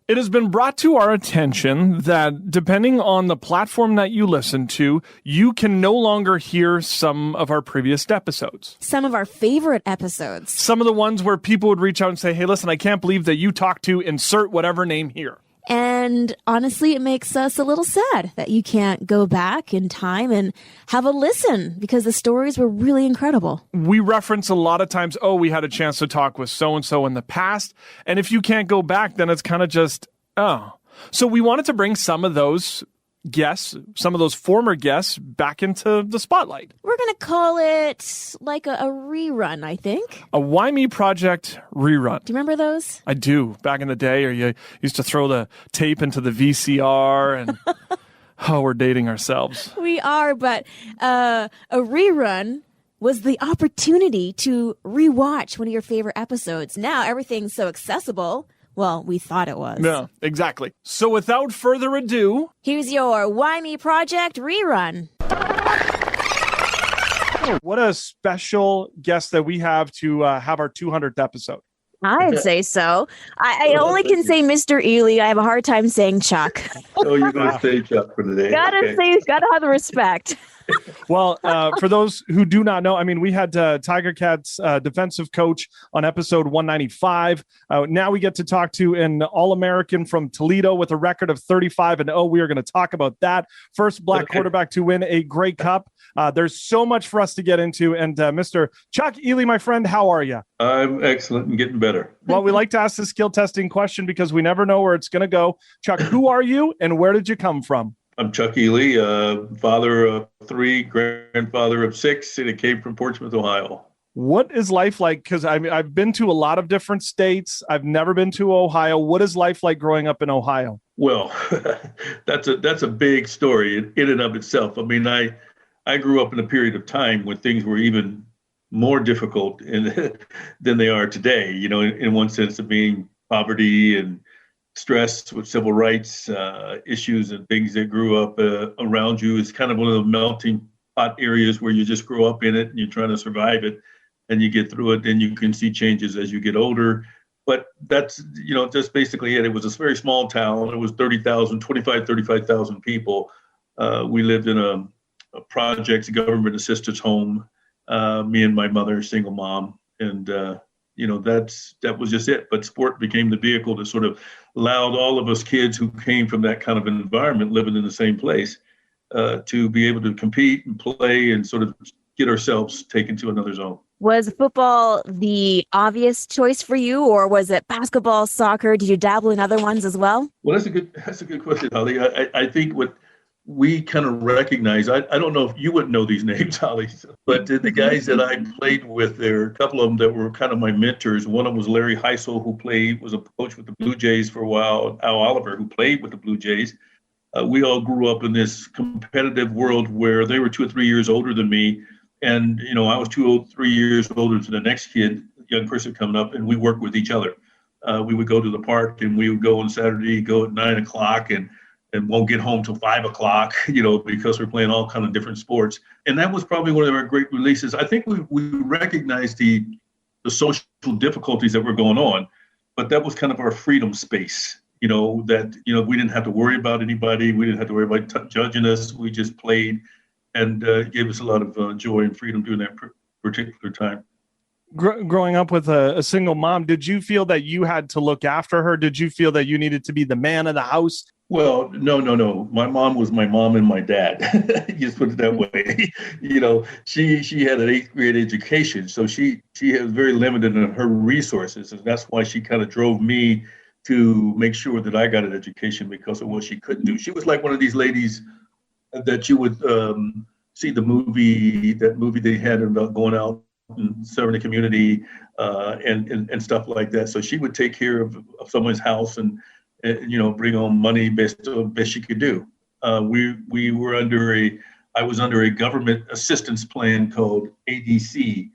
It has been brought to our attention that depending on the platform that you listen to, you can no longer hear some of our previous episodes. Some of our favorite episodes. Some of the ones where people would reach out and say, hey, listen, I can't believe that you talked to insert whatever name here. And honestly, it makes us a little sad that you can't go back in time and have a listen because the stories were really incredible. We reference a lot of times, we had a chance to talk with so-and-so in the past. And if you can't go back, then it's kind of just, So we wanted to bring some of those guests, some of those former guests back into the spotlight. We're going to call it like a rerun, I think. A Why Me Project rerun. Do you remember those? I do. Back in the day, or you used to throw the tape into the VCR and, we're dating ourselves. We are, but a rerun was the opportunity to rewatch one of your favorite episodes. Now everything's so accessible. Well, we thought it was. Yeah, exactly. So without further ado, here's your Why Me Project rerun. What a special guest that we have to have our 200th episode. I'd say so. I only can say Mr. Ealey. I have a hard time saying Chuck. You're going to say Chuck for today. Gotta have the respect. Well, for those who do not know, we had Tiger Cats defensive coach on episode 195. Now we get to talk to an All-American from Toledo with a record of 35-0. We are going to talk about that. First black quarterback to win a Grey Cup. There's so much for us to get into. And Mr. Chuck Ealey, my friend, how are you? I'm excellent and getting better. Well, we like to ask the skill testing question because we never know where it's going to go. Chuck, who are you and where did you come from? I'm Chuck Ealey, father of 3, grandfather of 6, and it came from Portsmouth, Ohio. What is life like? Because I've been to a lot of different states. I've never been to Ohio. What is life like growing up in Ohio? Well, that's a big story in and of itself. I grew up in a period of time when things were even more difficult than they are today, in one sense of being poverty and stress with civil rights issues and things that grew up around you. Is kind of one of the melting pot areas where you just grow up in it and you're trying to survive it and you get through it. Then you can see changes as you get older. But that's, just basically it. It was a very small town. It was 35,000 people. We lived in a projects, government assistance home. Me and my mother, single mom. And, that was just it. But sport became the vehicle that sort of allowed all of us kids who came from that kind of environment, living in the same place, to be able to compete and play and sort of get ourselves taken to another zone. Was football the obvious choice for you, or was it basketball, soccer? Did you dabble in other ones as well? Well, that's a good question, Holly. I think what we kind of recognize, I don't know if you wouldn't know these names, Holly, but the guys that I played with, there are a couple of them that were kind of my mentors. One of them was Larry Heisel, who was a coach with the Blue Jays for a while. Al Oliver, who played with the Blue Jays. We all grew up in this competitive world where they were 2 or 3 years older than me. And, I was 3 years older than the next kid, young person coming up, and we worked with each other. We would go to the park and we would go on Saturday, go at 9 o'clock and won't get home till 5 o'clock, because we're playing all kind of different sports. And that was probably one of our great releases. I think we recognized the social difficulties that were going on, but that was kind of our freedom space, we didn't have to worry about anybody. We didn't have to worry about judging us. We just played, and it gave us a lot of joy and freedom during that particular time. Growing up with a single mom, did you feel that you had to look after her? Did you feel that you needed to be the man of the house? Well, no. My mom was my mom and my dad. Just put it that way. She had an 8th grade education, so she was very limited in her resources, and that's why she kind of drove me to make sure that I got an education because of what she couldn't do. She was like one of these ladies that you would see that movie they had about going out and serving the community and stuff like that. So she would take care of someone's house and bring home money best she could do. I was under a government assistance plan called ADC,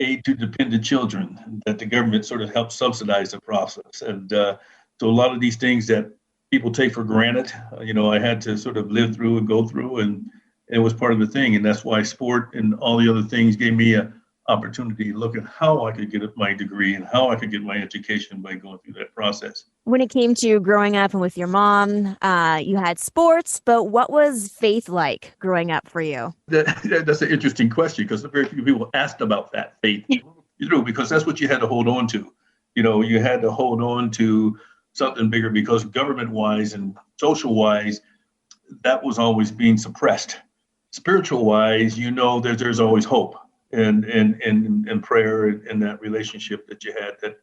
Aid to Dependent Children, that the government sort of helped subsidize the process. And so a lot of these things that people take for granted, I had to sort of live through and go through, and it was part of the thing. And that's why sport and all the other things gave me a opportunity to look at how I could get my degree and how I could get my education by going through that process. When it came to growing up and with your mom, you had sports, but what was faith like growing up for you? That's an interesting question because very few people asked about that faith. You know, because that's what you had to hold on to. You know, you had to hold on to something bigger because government-wise and social-wise, that was always being suppressed. Spiritual-wise, you know, there's always hope and prayer and that relationship that you had that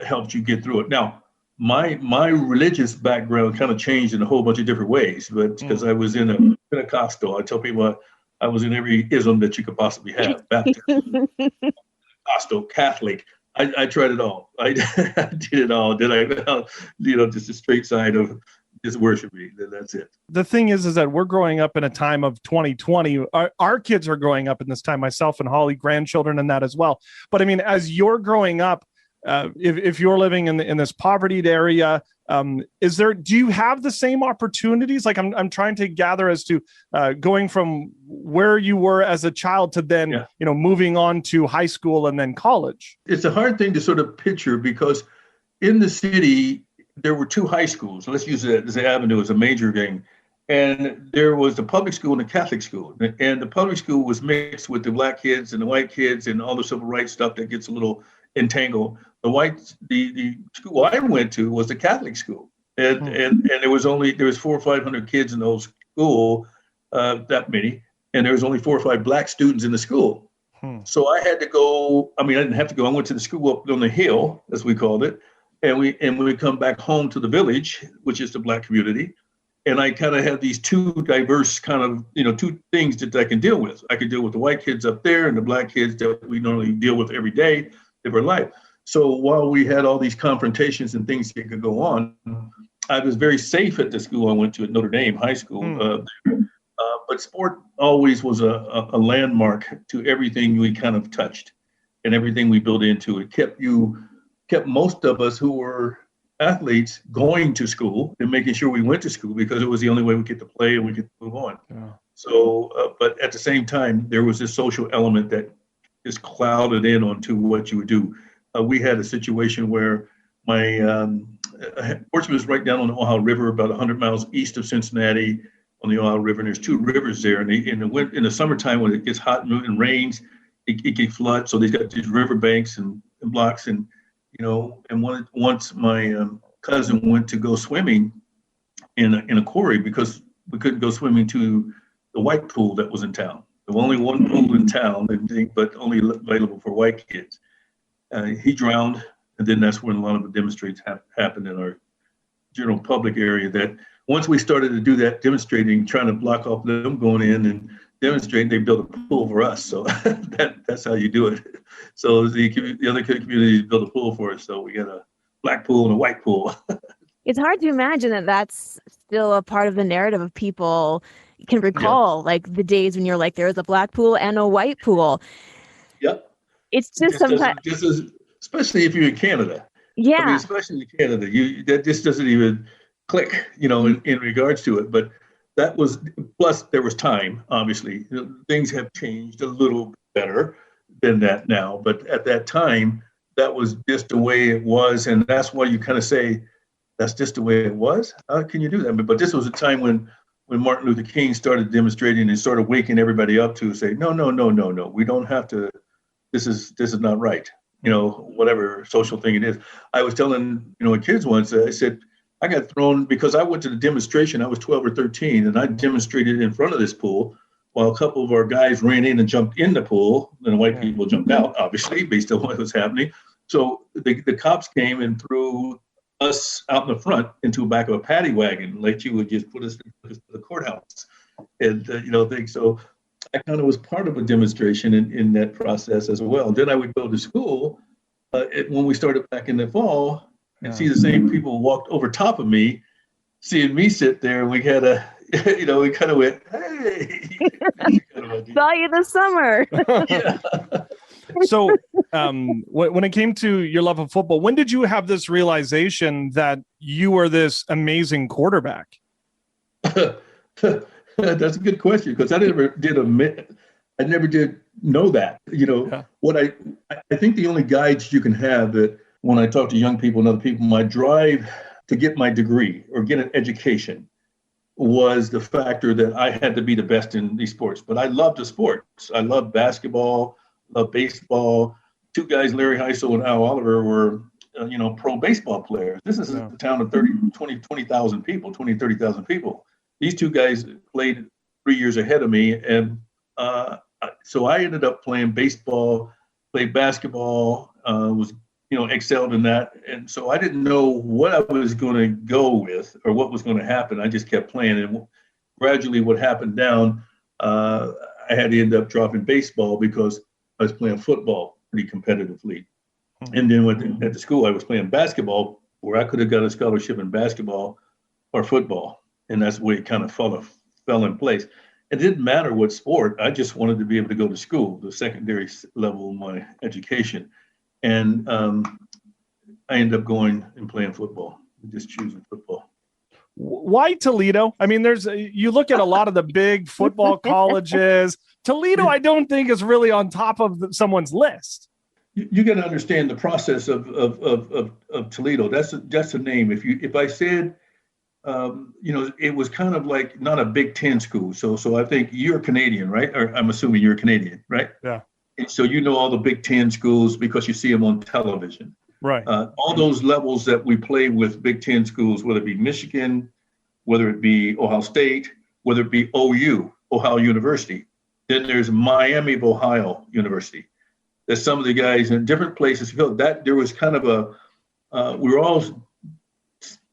helped you get through it. Now, my religious background kind of changed in a whole bunch of different ways, but because I was in a Pentecostal, I tell people I was in every ism that you could possibly have: Baptist, Pentecostal, Catholic. I tried it all. I did it all. Just the straight side of just worship me. That's it. The thing is that we're growing up in a time of 2020. Our kids are growing up in this time, myself and Holly, grandchildren and that as well. But I mean, as you're growing up, if you're living in this poverty area, do you have the same opportunities? Like I'm trying to gather as to going from where you were as a child to then, moving on to high school and then college. It's a hard thing to sort of picture because in the city, there were two high schools. Let's use it as an avenue as a major thing. And there was the public school and the Catholic school. And the public school was mixed with the black kids and the white kids and all the civil rights stuff that gets a little entangled. The school I went to was the Catholic school. And there was 400 or 500 kids in those school, that many. And there was only 4 or 5 black students in the school. So I had to go. I mean, I didn't have to go. I went to the school up on the hill, as we called it. And we come back home to the village, which is the black community. And I kind of have these two diverse kind of, two things that I can deal with. I can deal with the white kids up there and the black kids that we normally deal with every day of our life. So while we had all these confrontations and things that could go on, I was very safe at the school I went to at Notre Dame High School. But sport always was a landmark to everything we kind of touched and everything we built into it. Kept most of us who were athletes going to school and making sure we went to school because it was the only way we get to play and we could move on. Yeah. So, but at the same time, there was this social element that just clouded in onto what you would do. We had a situation where my Portsmouth was right down on the Ohio River, about 100 miles east of Cincinnati on the Ohio River. And there's 2 rivers there. And in the summertime, when it gets hot and rains, it can flood. So they've got these river banks and blocks. And once my cousin went to go swimming in a quarry because we couldn't go swimming to the white pool that was in town. There was only one pool in town, but only available for white kids. He drowned, and then that's when a lot of the demonstrations happened in our general public area. That once we started to do that demonstrating, trying to block off them going in and demonstrating, they built a pool for us. So that's how you do it. So the other communities built a pool for us. So we got a black pool and a white pool. It's hard to imagine that that's still a part of the narrative of people can recall, like the days when you're like, there was a black pool and a white pool. Yep. It's just sometimes, especially if you're in Canada. Yeah. I mean, especially in Canada, that just doesn't even click, in regards to it. But that was, plus there was time, obviously. Things have changed a little better than that now. But at that time, that was just the way it was. And that's why you kind of say, that's just the way it was. How can you do that? But this was a time when Martin Luther King started demonstrating and started waking everybody up to say, no, we don't have to, this is not right. Whatever social thing it is. I was telling, kids once, I said, I got thrown because I went to the demonstration. I was 12 or 13 and I demonstrated in front of this pool while a couple of our guys ran in and jumped in the pool. And the white people jumped out, obviously, based on what was happening. So the cops came and threw us out in the front into the back of a paddy wagon, like you would just put us to the courthouse and, things. So I kind of was part of a demonstration in that process as well. Then I would go to school when we started back in the fall and see the same people walked over top of me, seeing me sit there. And we had we kind of went, hey. Saw you this summer. Yeah. So when it came to your love of football, when did you have this realization that you were this amazing quarterback? That's a good question because I never did I never did know that. What I think the only guides you can have that when I talk to young people and other people, my drive to get my degree or get an education was the factor that I had to be the best in these sports. But I loved the sports. I loved basketball, loved baseball. Two guys, Larry Heisel and Al Oliver, were pro baseball players. This is a town of 20,000 people, 30,000 people. These two guys played 3 years ahead of me. And so I ended up playing baseball, played basketball, excelled in that. And so I didn't know what I was going to go with or what was going to happen. I just kept playing. And gradually what happened down, I had to end up dropping baseball because I was playing football pretty competitively. And then at the school, I was playing basketball where I could have got a scholarship in basketball or football. And that's the way it kind of fell in place. It didn't matter what sport. I just wanted to be able to go to school, the secondary level of my education. And I ended up going and playing football, just choosing football. Why Toledo? I mean, you look at a lot of the big football colleges. Toledo, I don't think is really on top of someone's list. You got to understand the process of Toledo. That's a name. If I said, it was kind of like not a Big Ten school. So I think you're Canadian, right? Or I'm assuming you're Canadian, right? Yeah. And so all the Big Ten schools because you see them on television. Right. All those levels that we play with Big Ten schools, whether it be Michigan, whether it be Ohio State, whether it be OU, Ohio University. Then there's Miami of Ohio University. There's some of the guys in different places go. That there was kind of we were all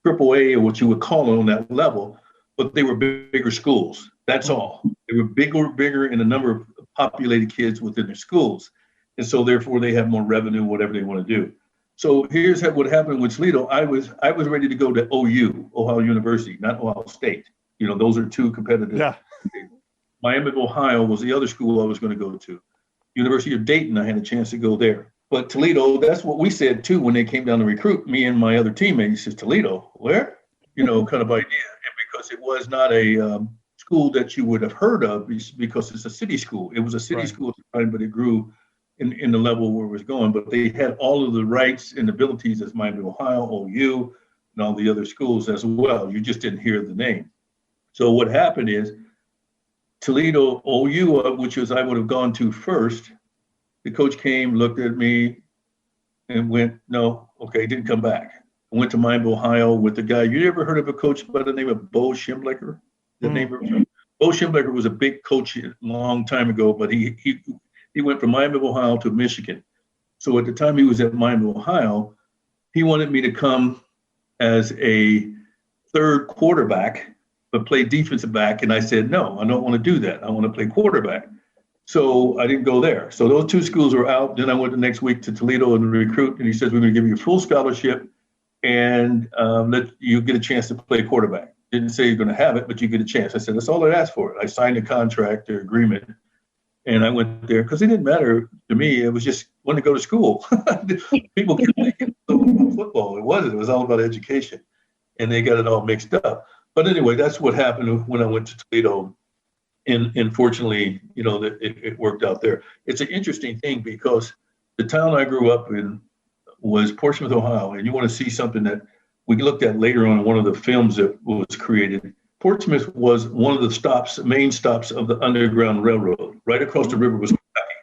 AAA or what you would call it on that level, but they were bigger schools. That's all. They were bigger in the number of populated kids within their schools. And so therefore they have more revenue, whatever they want to do. So here's what happened with Toledo. I was ready to go to OU, Ohio University, not Ohio State. Those are two competitive. Yeah. Miami of Ohio was the other school I was going to go to. University of Dayton, I had a chance to go there. But Toledo, that's what we said too when they came down to recruit me and my other teammates. Says Toledo, where? Kind of idea. And because it was not a school that you would have heard of because it's a city school. It was a city school at the time, but it grew in the level where it was going. But they had all of the rights and abilities as Miami of Ohio, OU, and all the other schools as well. You just didn't hear the name. So what happened is Toledo, OU, which was I would have gone to first, the coach came, looked at me, and went, no, okay, didn't come back. I went to Miami, Ohio with the guy. You ever heard of a coach by the name of Bo Schembechler? Bo Schembechler was a big coach a long time ago, but he went from Miami, Ohio to Michigan. So at the time he was at Miami, Ohio, he wanted me to come as a third quarterback but play defensive back. And I said, no, I don't want to do that. I want to play quarterback. So I didn't go there. So those two schools were out. Then I went the next week to Toledo and recruit. And he says, we're going to give you a full scholarship and let you get a chance to play quarterback. Didn't say you're going to have it, but you get a chance. I said, that's all I asked for. I signed a contract or agreement. And I went there because it didn't matter to me. It was just wanting to go to school. People kept thinking football. It wasn't. It was all about education. And they got it all mixed up. But anyway, that's what happened when I went to Toledo. And fortunately, that it worked out there. It's an interesting thing because the town I grew up in was Portsmouth, Ohio. And you want to see something that we looked at later on in one of the films that was created. Portsmouth was one of the main stops of the Underground Railroad. Right across the river was Kentucky.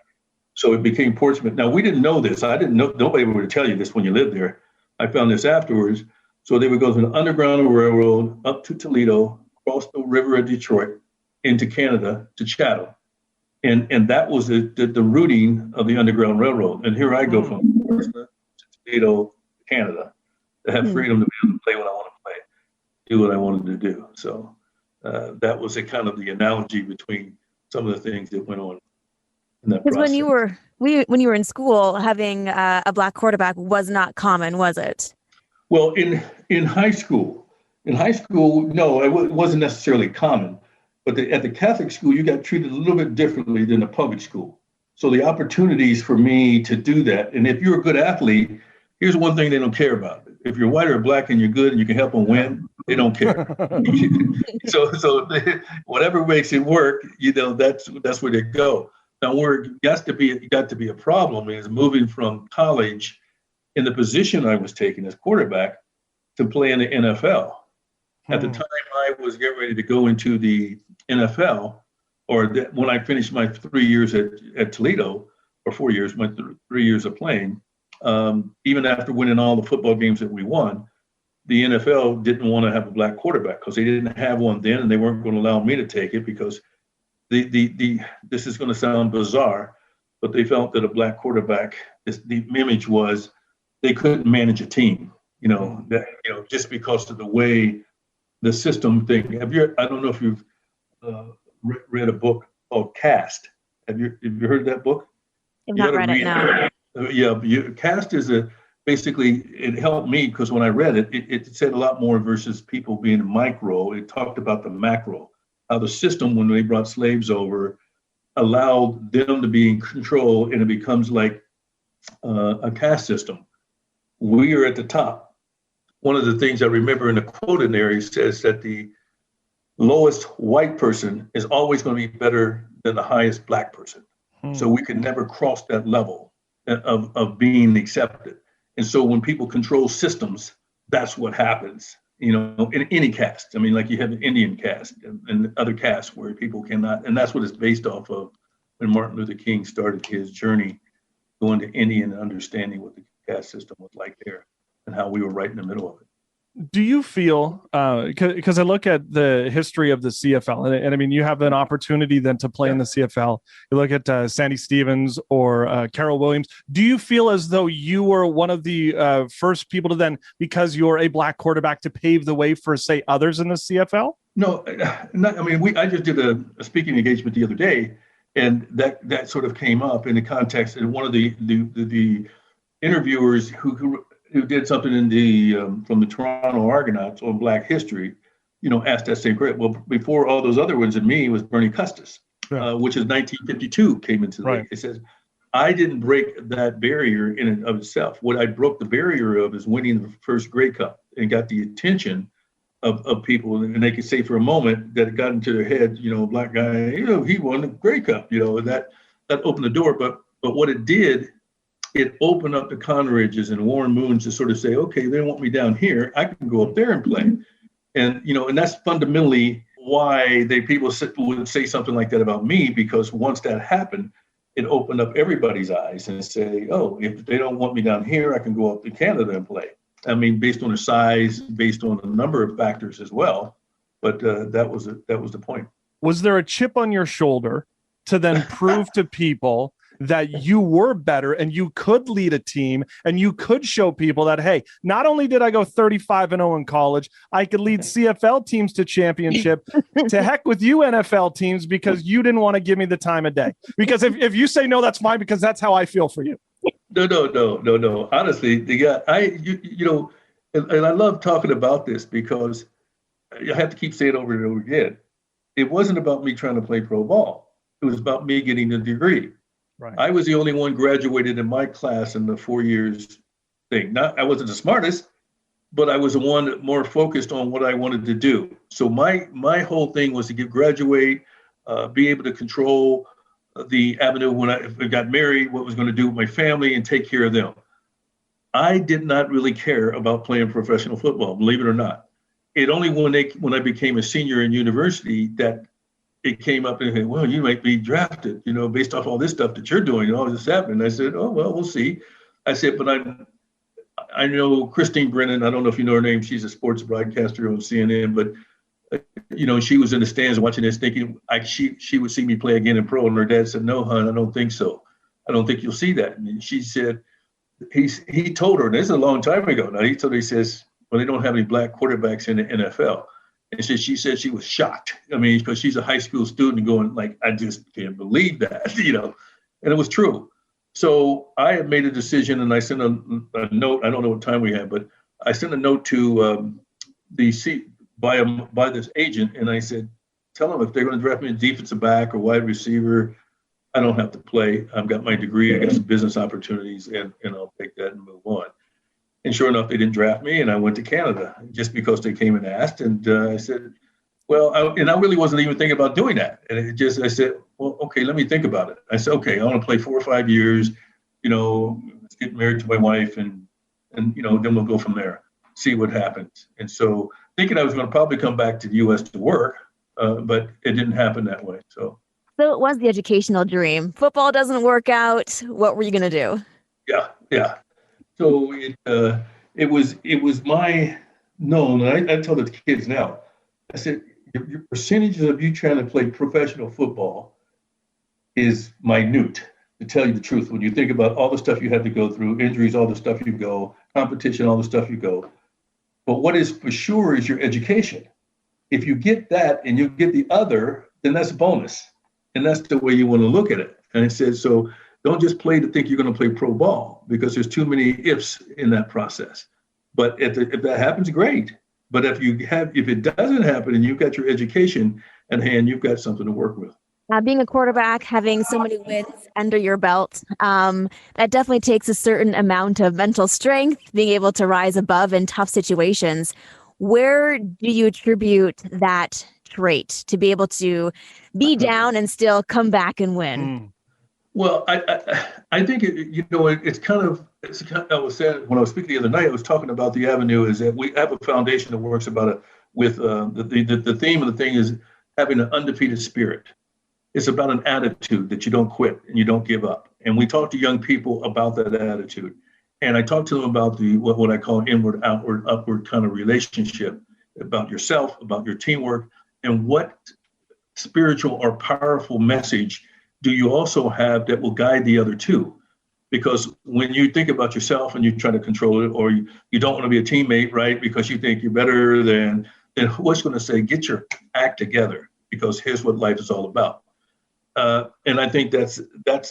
So it became Portsmouth. Now, we didn't know this. I didn't know. Nobody would tell you this when you lived there. I found this afterwards. So they would go to the Underground Railroad up to Toledo, across the river of Detroit, into Canada to Chatham. And that was the routing of the Underground Railroad. And here I go from Portsmouth to Toledo, Canada, to have freedom to be able to play what I want to play, do what I wanted to do. So that was a kind of the analogy between some of the things that went on in that process. When you were in school, having a black quarterback was not common, was it? Well, in high school, no, it wasn't necessarily common. But at the Catholic school, you got treated a little bit differently than the public school. So the opportunities for me to do that, and if you're a good athlete, here's one thing they don't care about. If you're white or black and you're good and you can help them win, they don't care. So whatever makes it work, that's where they go. Now, where it got to be a problem is moving from college in the position I was taking as quarterback to play in the NFL. At the time I was getting ready to go into the NFL, when I finished my 3 years at Toledo, or 4 years, my 3 years of playing, even after winning all the football games that we won, the NFL didn't want to have a black quarterback because they didn't have one then, and they weren't going to allow me to take it because this is going to sound bizarre, but they felt that a black quarterback, the image was they couldn't manage a team, just because of the way the system thing. I don't know if you've read a book called Cast. Have you heard that book? I've not read it, no. Yeah, Cast is basically, it helped me because when I read it, it said a lot more versus people being micro. It talked about the macro, how the system, when they brought slaves over, allowed them to be in control, and it becomes like a caste system. We are at the top. One of the things I remember in the quote in there, he says that the lowest white person is always going to be better than the highest black person. So we can never cross that level of being accepted. And so when people control systems, that's what happens, in any caste. I mean, like you have the Indian caste and other castes where people cannot, and that's what it's based off of when Martin Luther King started his journey going to India and understanding what the caste system was like there and how we were right in the middle of it. Do you feel, because I look at the history of the CFL, and I mean, you have an opportunity then to play in the CFL. You look at Sandy Stevens or Carol Williams. Do you feel as though you were one of the first people to then, because you're a black quarterback, to pave the way for, say, others in the CFL? No, I just did a speaking engagement the other day, and that sort of came up in the context, and one of the interviewers who did something from the Toronto Argonauts on Black history, asked that same question. Well, before all those other ones and me was Bernie Custis, which is 1952 came into the league. It says, I didn't break that barrier in and of itself. What I broke the barrier of is winning the first Grey Cup and got the attention of people. And they could say for a moment that it got into their head, black guy, he won the Grey Cup, that opened the door. But what it did, it opened up the Conridges and Warren Moons to sort of say, okay, they want me down here, I can go up there and play. And, and that's fundamentally why people would say something like that about me, because once that happened, it opened up everybody's eyes and say, oh, if they don't want me down here, I can go up to Canada and play. I mean, based on the size, based on a number of factors as well. But that was the point. Was there a chip on your shoulder to then prove to people that you were better and you could lead a team and you could show people that, hey, not only did I go 35-0 in college, I could lead CFL teams to championship. To heck with you, NFL teams, because you didn't want to give me the time of day. Because if you say no, that's fine, because that's how I feel for you. No. Honestly, the guy, and I love talking about this because I have to keep saying it over and over again. It wasn't about me trying to play pro ball. It was about me getting the degree. Right. I was the only one graduated in my class in the 4 years thing. I wasn't the smartest, but I was the one more focused on what I wanted to do. So my whole thing was to graduate, be able to control the avenue when I got married, what was going to do with my family, and take care of them. I did not really care about playing professional football, believe it or not. It only when I became a senior in university that it came up and said, well, you might be drafted, based off all this stuff that you're doing and all this happening. I said, oh, well, we'll see. I said, but I know Christine Brennan. I don't know if you know her name. She's a sports broadcaster on CNN, but she was in the stands watching this thinking she would see me play again in pro. And her dad said, no, hon, I don't think so. I don't think you'll see that. And she said, he told her, and this is a long time ago now, he says, well, they don't have any black quarterbacks in the NFL. And she said she was shocked. I mean, because she's a high school student going like, I just can't believe that, and it was true. So I had made a decision and I sent a note. I don't know what time we had, but I sent a note to by this agent. And I said, tell them if they're going to draft me a defensive back or wide receiver, I don't have to play. I've got my degree. I got some business opportunities and I'll take that and move on. And sure enough, they didn't draft me, and I went to Canada just because they came and asked. And I said, Well, and I really wasn't even thinking about doing that. And I said, well, okay, let me think about it. I said, okay, I want to play 4 or 5 years, let's get married to my wife and then we'll go from there, see what happens. And so thinking I was going to probably come back to the U.S. to work, but it didn't happen that way. So it was the educational dream. Football doesn't work out. What were you going to do? yeah. So it was my known, and I tell the kids now, I said, your percentages of you trying to play professional football is minute, to tell you the truth. When you think about all the stuff you had to go through, injuries, all the stuff you go, competition, all the stuff you go. But what is for sure is your education. If you get that and you get the other, then that's a bonus. And that's the way you want to look at it. And it says, so don't just play to think you're going to play pro ball, because there's too many ifs in that process. But if that happens, great. But if it doesn't happen and you've got your education at hand, you've got something to work with. Being a quarterback, having so many wins under your belt, that definitely takes a certain amount of mental strength, being able to rise above in tough situations. Where do you attribute that trait to be able to be down and still come back and win? Well, I think it's kind of I was saying when I was speaking the other night, I was talking about the avenue is that we have a foundation that works with the theme of the thing is having an undefeated spirit. It's about an attitude that you don't quit and you don't give up. And we talk to young people about that attitude. And I talk to them about what I call inward, outward, upward kind of relationship, about yourself, about your teamwork, and what spiritual or powerful message do you also have that will guide the other two? Because when you think about yourself and you try to control it, or you don't want to be a teammate, right? Because you think you're better than what's going to say, get your act together, because here's what life is all about. And I think that's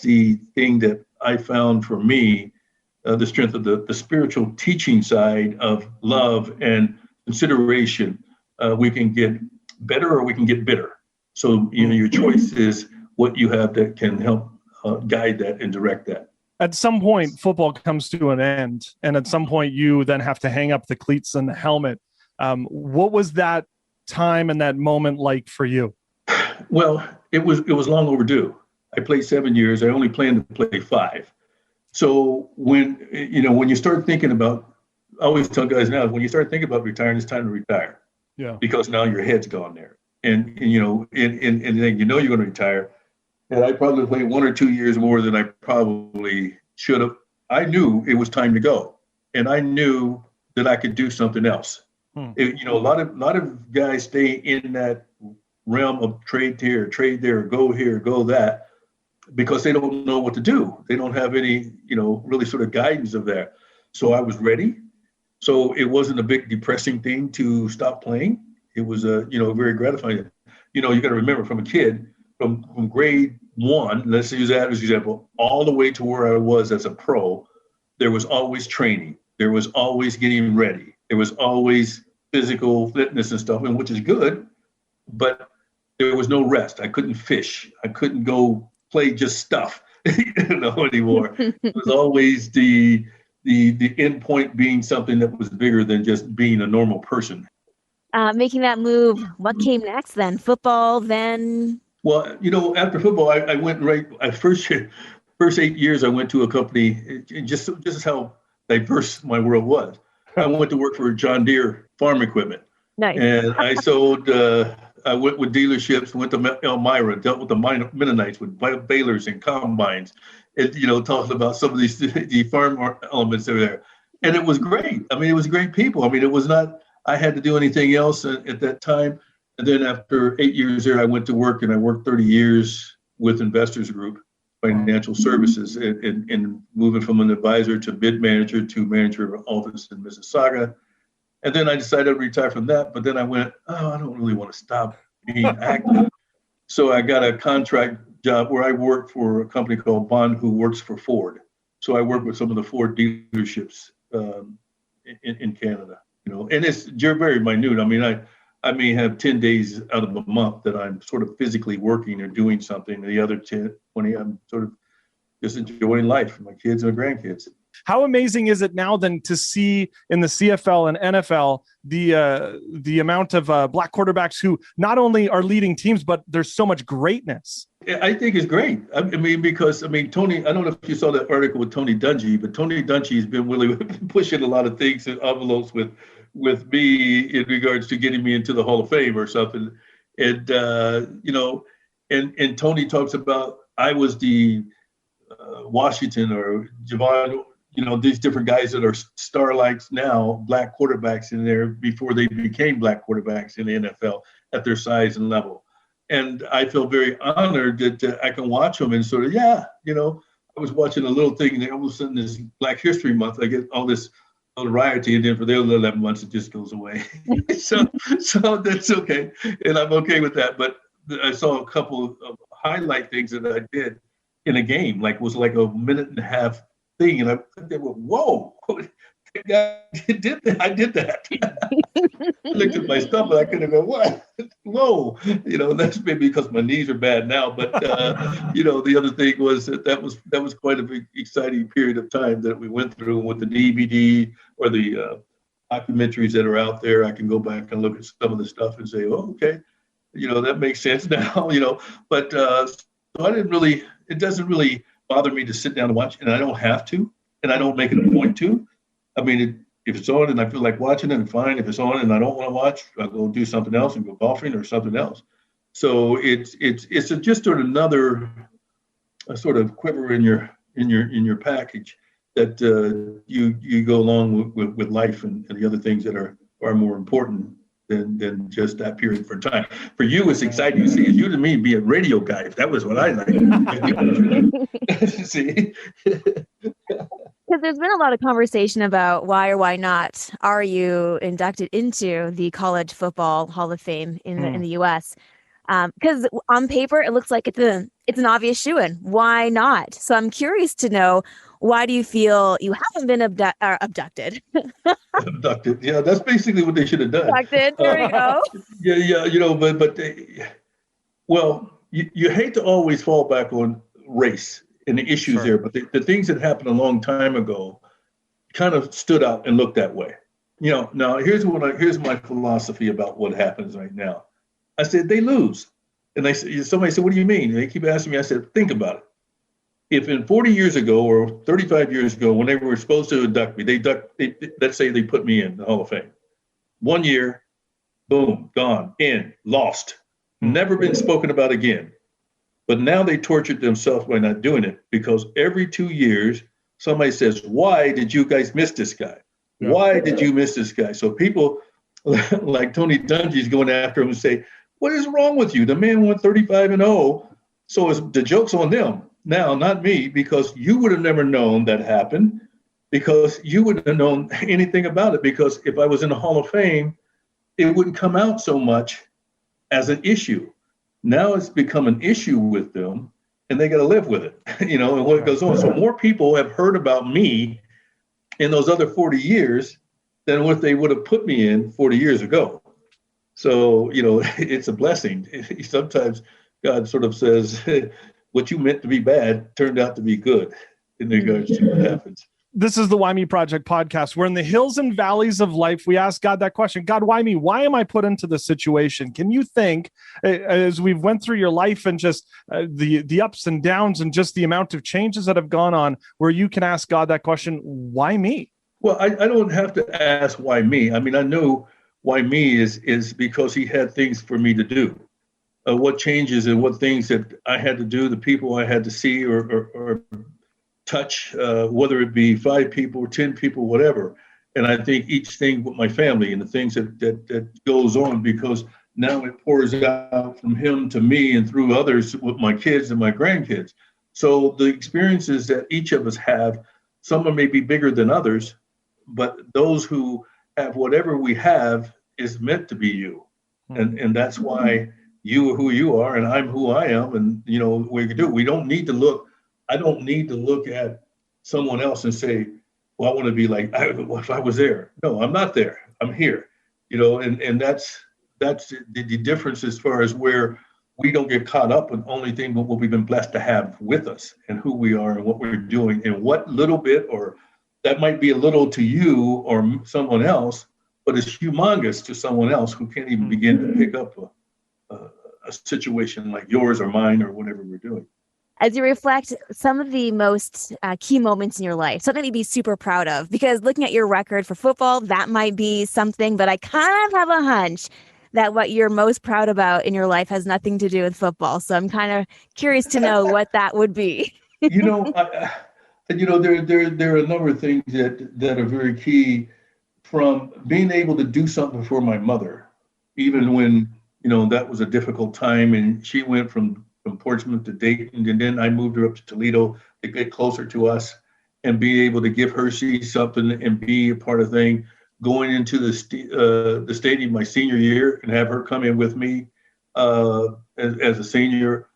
the thing that I found for me, the strength of the spiritual teaching side of love and consideration. We can get better or we can get bitter. So your choice is what you have that can help guide that and direct that. At some point, football comes to an end, and at some point, you then have to hang up the cleats and the helmet. What was that time and that moment like for you? Well, it was long overdue. I played 7 years. I only planned to play 5. So when you start thinking about, I always tell guys now, when you start thinking about retiring, it's time to retire. Yeah. Because now your head's gone there, and then you're going to retire. And I probably played 1 or 2 years more than I probably should have. I knew it was time to go, and I knew that I could do something else. A lot of guys stay in that realm of trade here, go that, because they don't know what to do. They don't have any, really sort of guidance of that. So I was ready. So it wasn't a big depressing thing to stop playing. It was very gratifying. You got to remember, from a kid, from grade 1, let's use that as an example, all the way to where I was as a pro, there was always training. There was always getting ready. There was always physical fitness and stuff, and which is good, but there was no rest. I couldn't fish. I couldn't go play just stuff, anymore. It was always the end point being something that was bigger than just being a normal person. Making that move, what came next then? Football, then? Well, after football, I went first 8 years, I went to a company, just how diverse my world was. I went to work for John Deere Farm Equipment. Nice. And I sold, I went with dealerships, went to Elmira, dealt with the Mennonites, with balers and combines, and, talking about some of the farm elements that were there. And it was great. I mean, it was great people. I mean, it was not, I had to do anything else at that time. And then after 8 years there, I went to work, and I worked 30 years with Investors Group Financial Services, and moving from an advisor to bid manager to manager of office in Mississauga. And then I decided to retire from that. But then I went, I don't really want to stop being active. So I got a contract job where I worked for a company called Bond, who works for Ford. So I work with some of the Ford dealerships in Canada, and it's very minute. I mean, I may have 10 days out of the month that I'm sort of physically working or doing something. And the other 10, 20, I'm sort of just enjoying life, my kids and my grandkids. How amazing is it now then to see in the CFL and NFL the amount of black quarterbacks who not only are leading teams, but there's so much greatness. I think it's great. I mean, because Tony, I don't know if you saw that article with Tony Dungy, but Tony Dungy's been really pushing a lot of things and envelopes with me in regards to getting me into the Hall of Fame or something. And, and Tony talks about, I was the Washington or Javon, these different guys that are starlights now, black quarterbacks in there before they became black quarterbacks in the NFL at their size and level. And I feel very honored that I can watch them and sort of, I was watching a little thing and all of a sudden this Black History Month, I get all this notoriety, and then for the other 11 months, it just goes away. so that's okay. And I'm okay with that. But I saw a couple of highlight things that I did in a game, like was like a minute and a half thing. And they were, whoa, I did that. I looked at my stuff and I couldn't go, what? Whoa. That's maybe because my knees are bad now. But, the other thing was that was quite a big, exciting period of time that we went through with the DVD or the documentaries that are out there. I can go back and look at some of the stuff and say, oh, okay, that makes sense now, But so it doesn't really bother me to sit down and watch, and I don't have to, and I don't make it a point to. I mean, if it's on and I feel like watching it, fine. If it's on and I don't want to watch, I'll go do something else and go golfing or something else. So it's just sort of another sort of quiver in your package that you go along with life and the other things that are more important than just that period for time. For you, it's exciting to see. You to me be a radio guy. If that was what I like. See. Because there's been a lot of conversation about why or why not are you inducted into the College Football Hall of Fame in the U.S. Because on paper it looks like it's an obvious shoo-in. Why not? So I'm curious to know, why do you feel you haven't been abducted? Abducted, yeah, that's basically what they should have done. Abducted, there we go. But you hate to always fall back on race and the issues there, but the things that happened a long time ago kind of stood out and looked that way. Now here's my philosophy about what happens right now. I said, they lose. And somebody said, what do you mean? And they keep asking me. I said, think about it. If in 40 years ago or 35 years ago, when they were supposed to induct me, let's say they put me in the Hall of Fame. 1 year, boom, gone, in, lost, never been spoken about again. But now they tortured themselves by not doing it, because every 2 years, somebody says, why did you guys miss this guy? Yeah. Why did you miss this guy? So people like Tony Dungy's going after him and say, what is wrong with you? The man went 35-0. So the joke's on them. Now, not me, because you would have never known that happened, because you wouldn't have known anything about it, because if I was in the Hall of Fame, it wouldn't come out so much as an issue. Now it's become an issue with them, and they got to live with it, and what goes on. So more people have heard about me in those other 40 years than what they would have put me in 40 years ago. So, it's a blessing. Sometimes God sort of says, what you meant to be bad turned out to be good in regards to what happens. This is the Why Me Project podcast. We're in the hills and valleys of life. We ask God that question. God, why me? Why am I put into this situation? Can you think, as we've went through your life and just the ups and downs and just the amount of changes that have gone on, where you can ask God that question, why me? Well, I don't have to ask why me. I mean, I know why me is because he had things for me to do. What changes and what things that I had to do, the people I had to see or touch, whether it be 5 people or 10 people, whatever. And I think each thing with my family and the things that goes on, because now it pours out from him to me and through others with my kids and my grandkids. So the experiences that each of us have, some may be bigger than others, but those who have whatever we have is meant to be you. And that's why you are who you are and I'm who I am. And, we can do. We don't need to look. I don't need to look at someone else and say, well, I want to be like, if I was there. No, I'm not there. I'm here, and that's the difference as far as where we don't get caught up with only thing but what we've been blessed to have with us and who we are and what we're doing and what little bit or that might be a little to you or someone else, but it's humongous to someone else who can't even begin to pick up a situation like yours or mine or whatever we're doing. As you reflect, some of the most key moments in your life, something to be super proud of, because looking at your record for football, that might be something, but I kind of have a hunch that what you're most proud about in your life has nothing to do with football. So I'm kind of curious to know what that would be. There are a number of things that are very key, from being able to do something for my mother, even when, that was a difficult time, and she went from Portsmouth to Dayton, and then I moved her up to Toledo to get closer to us, and be able to give her see something and be a part of thing. Going into the stadium my senior year and have her come in with me as a senior,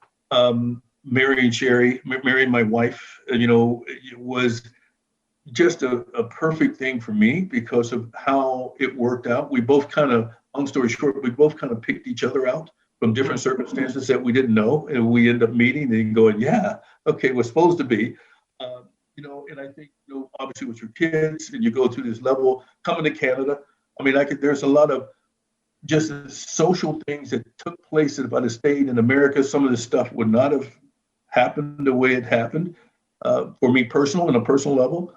marrying my wife, it was just a perfect thing for me because of how it worked out. We both kind of, long story short, picked each other out from different circumstances that we didn't know, and we end up meeting and going, yeah, okay, we're supposed to be, and I think, obviously with your kids, and you go through this level, coming to Canada, there's a lot of just social things that took place if I'd have stayed in America. Some of this stuff would not have happened the way it happened for me on a personal level.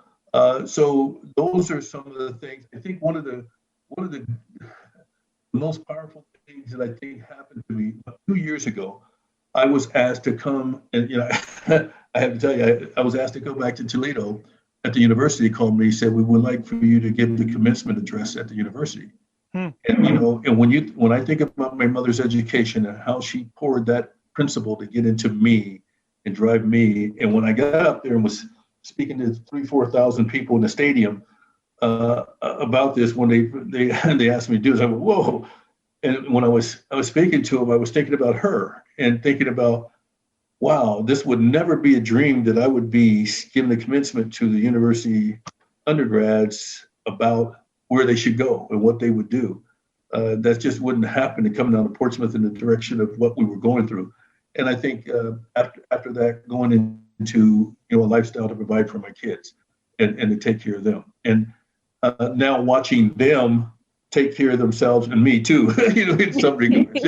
So those are some of the things. I think one of the most powerful things that I think happened to me 2 years ago, I was asked to come, and I have to tell you, I was asked to go back to Toledo. At the university, called me, said, we would like for you to give the commencement address at the university. And and when I think about my mother's education and how she poured that principle to get into me and drive me, and when I got up there and was speaking to 3,000-4,000 people in the stadium about this, when they asked me to do this, I went, whoa. And when I was speaking to them, I was thinking about her and thinking about, wow, this would never be a dream that I would be giving the commencement to the university undergrads about where they should go and what they would do. That just wouldn't happen to come down to Portsmouth in the direction of what we were going through. And I think after that, going into a lifestyle to provide for my kids and to take care of them. And now watching them take care of themselves and me too, in some regards.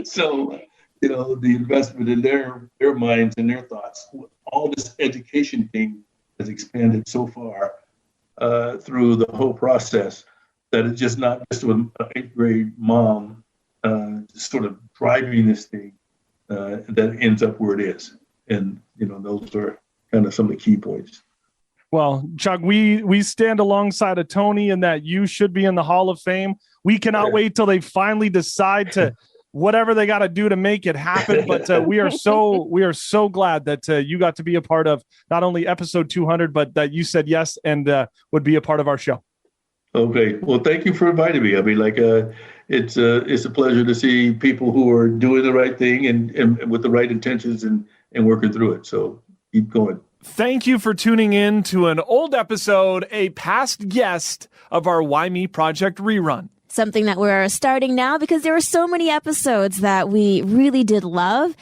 So the investment in their minds and their thoughts, all this education thing has expanded so far through the whole process that it's just not just an 8th grade mom sort of driving this thing that ends up where it is. And, those are kind of some of the key points. Well, Chuck, we stand alongside of Tony in that you should be in the Hall of Fame. We cannot wait till they finally decide to whatever they got to do to make it happen. But we are so glad that you got to be a part of not only episode 200, but that you said yes and would be a part of our show. Okay. Well, thank you for inviting me. It's a pleasure to see people who are doing the right thing and with the right intentions and working through it. So keep going. Thank you for tuning in to an old episode, a past guest of our Why Me Project rerun. Something that we're starting now because there were so many episodes that we really did love,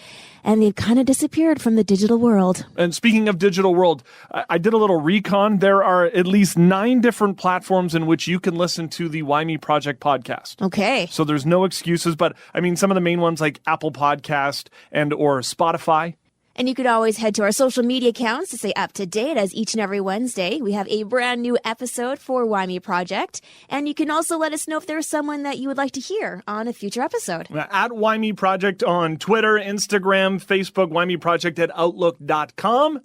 and they've kind of disappeared from the digital world. And speaking of digital world, I did a little recon. There are at least 9 different platforms in which you can listen to the Why Me Project podcast. Okay. So there's no excuses, but some of the main ones like Apple Podcast and or Spotify. And you could always head to our social media accounts to stay up to date, as each and every Wednesday we have a brand new episode for Why Me Project. And you can also let us know if there's someone that you would like to hear on a future episode. At Why Me Project on Twitter, Instagram, Facebook, Why Me Project at Outlook.com.